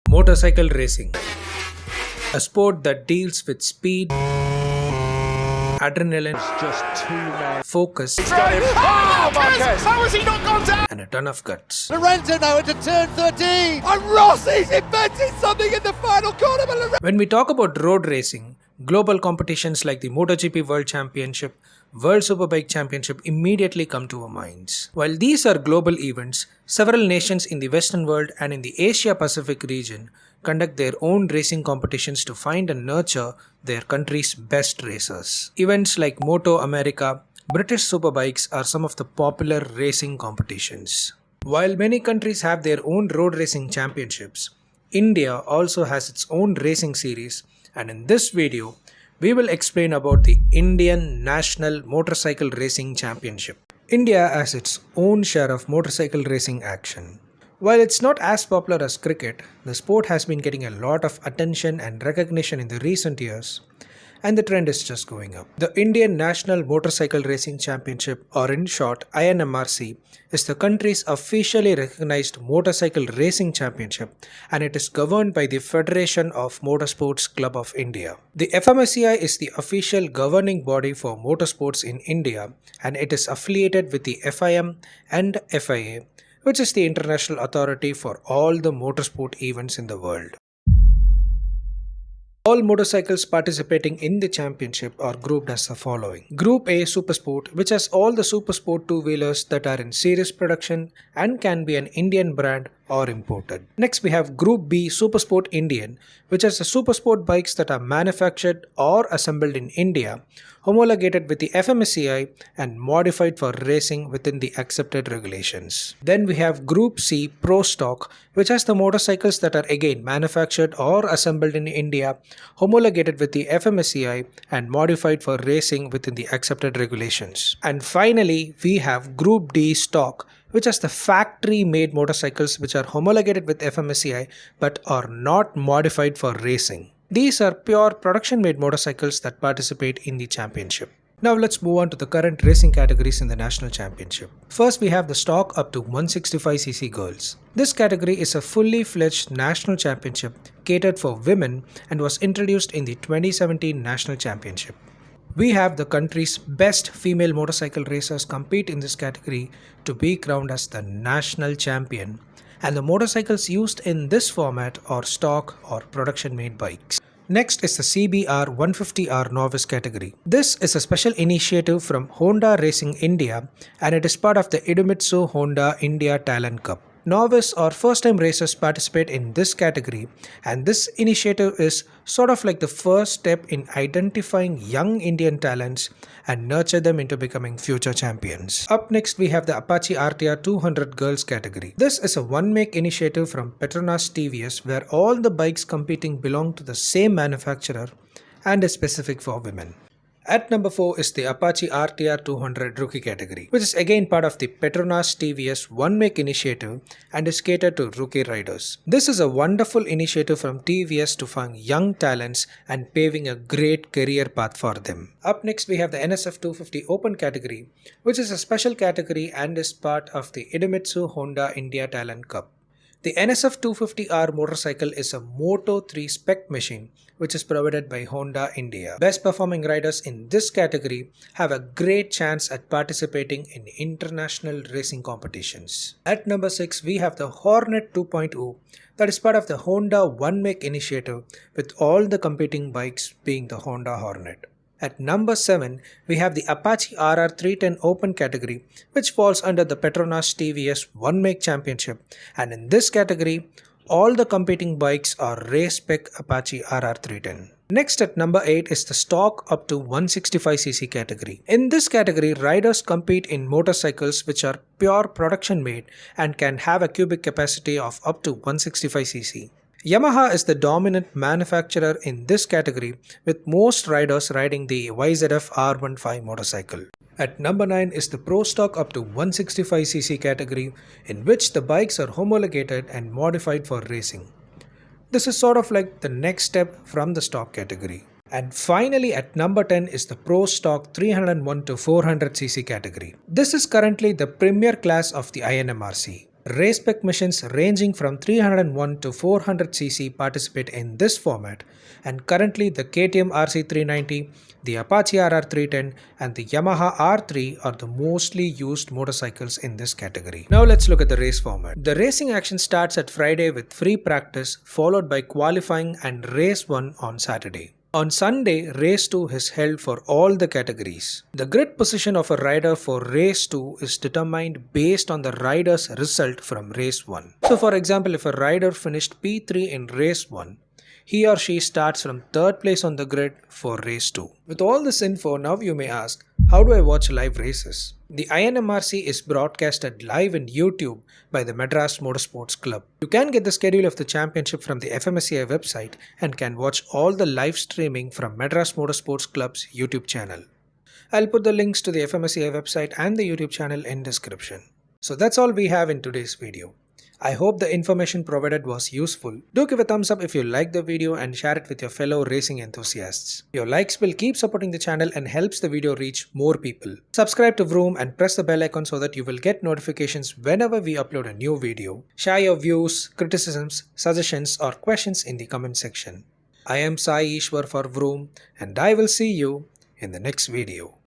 Motorcycle racing, a sport that deals with speed, adrenaline, focus, How has he not gone down? and a ton of guts. Lorenzo now into turn 13. And Rossi's invented something in the final corner. When we talk about road racing, global competitions like the MotoGP World Championship, World Superbike Championship immediately come to our minds. While these are global events, several nations in the Western world and in the Asia Pacific region conduct their own racing competitions to find and nurture their country's best racers. Events like Moto America, British Superbikes are some of the popular racing competitions. While many countries have their own road racing championships, India also has its own racing series, and in this video, we will explain about the Indian National Motorcycle Racing Championship. India has its own share of motorcycle racing action. While it's not as popular as cricket, the sport has been getting a lot of attention and recognition in the recent years, and the trend is just going up. The Indian National Motorcycle Racing Championship, or in short INMRC, is the country's officially recognized motorcycle racing championship, and it is governed by the Federation of Motorsports Club of India. The fmsci is the official governing body for motorsports in India, and it is affiliated with the FIM and FIA, which is the international authority for all the motorsport events in the world. All motorcycles participating in the championship are grouped as the following. Group A Supersport, which has all the Supersport two-wheelers that are in series production and can be an Indian brand or imported. Next we have Group B Supersport Indian, which has the Supersport bikes that are manufactured or assembled in India, homologated with the fmsci and modified for racing within the accepted regulations. Then we have Group C Pro Stock, which has the motorcycles that are again manufactured or assembled in India, homologated with the fmsci and modified for racing within the accepted regulations. And finally, we have Group D Stock, which has the factory-made motorcycles which are homologated with fmsci but are not modified for racing. These are pure production-made motorcycles that participate in the championship. Now let's move on to the current racing categories in the national championship. First we have the stock up to 165cc girls. This category is a fully fledged national championship catered for women and was introduced in the 2017 national championship. We have the country's best female motorcycle racers compete in this category to be crowned as the national champion, and the motorcycles used in this format are stock or production-made bikes. Next is the CBR 150R Novice category. This is a special initiative from Honda Racing India, and it is part of the Idemitsu Honda India Talent Cup. Novice or first-time racers participate in this category, and this initiative is sort of like the first step in identifying young Indian talents and nurture them into becoming future champions. Up next we have the Apache Rtr 200 girls category. This is a one-make initiative from Petronas TVS where all the bikes competing belong to the same manufacturer and is specific for women. At number 4 is the Apache Rtr 200 Rookie category, which is again part of the Petronas TVS One Make initiative and is catered to rookie riders. This is a wonderful initiative from TVS to find young talents and paving a great career path for them. Up next we have the Nsf-250 Open category, which is a special category and is part of the Idemitsu Honda India Talent Cup. The Nsf-250R motorcycle is a Moto3 spec machine which is provided by Honda India. Best performing riders in this category have a great chance at participating in international racing competitions. At number 6 we have the Hornet 2.0 that is part of the Honda One Make initiative with all the competing bikes being the Honda Hornet. At number 7, we have the Apache Rtr 310 Open category, which falls under the Petronas TVS One Make Championship, and in this category, all the competing bikes are race spec Apache Rtr 310. Next at number 8 is the stock up to 165cc category. In this category, riders compete in motorcycles which are pure production made and can have a cubic capacity of up to 165cc. Yamaha is the dominant manufacturer in this category, with most riders riding the YZF R15 motorcycle. At number 9 is the Pro Stock up to 165cc category, in which the bikes are homologated and modified for racing. This is sort of like the next step from the stock category. And finally at number 10 is the Pro Stock 301 to 400cc category. This is currently the premier class of the INMRC. Race spec machines ranging from 301 to 400cc participate in this format, and currently the KTM RC390, the Apache Rtr 310 and the Yamaha R3 are the mostly used motorcycles in this category. Now let's look at the race format. The racing action starts at Friday with free practice followed by qualifying and race 1 on Saturday. On Sunday, Race 2 is held for all the categories. The grid position of a rider for Race 2 is determined based on the rider's result from Race 1. So for example, if a rider finished P3 in Race 1, he or she starts from 3rd place on the grid for Race 2. With all this info, now you may ask, how do I watch live races? The INMRC is broadcasted live in YouTube by the Madras Motorsports Club. You can get the schedule of the championship from the fmsci website and can watch all the live streaming from Madras Motorsports Club's YouTube channel. I'll put the links to the fmsci website and the YouTube channel in description. So that's all we have in today's video. I hope the information provided was useful. Do give a thumbs up if you liked the video and share it with your fellow racing enthusiasts. Your likes will keep supporting the channel and helps the video reach more people. Subscribe to VROOOM and press the bell icon so that you will get notifications whenever we upload a new video. Share your views, criticisms, suggestions or questions in the comment section. I am Sai Ishwar for VROOOM and I will see you in the next video.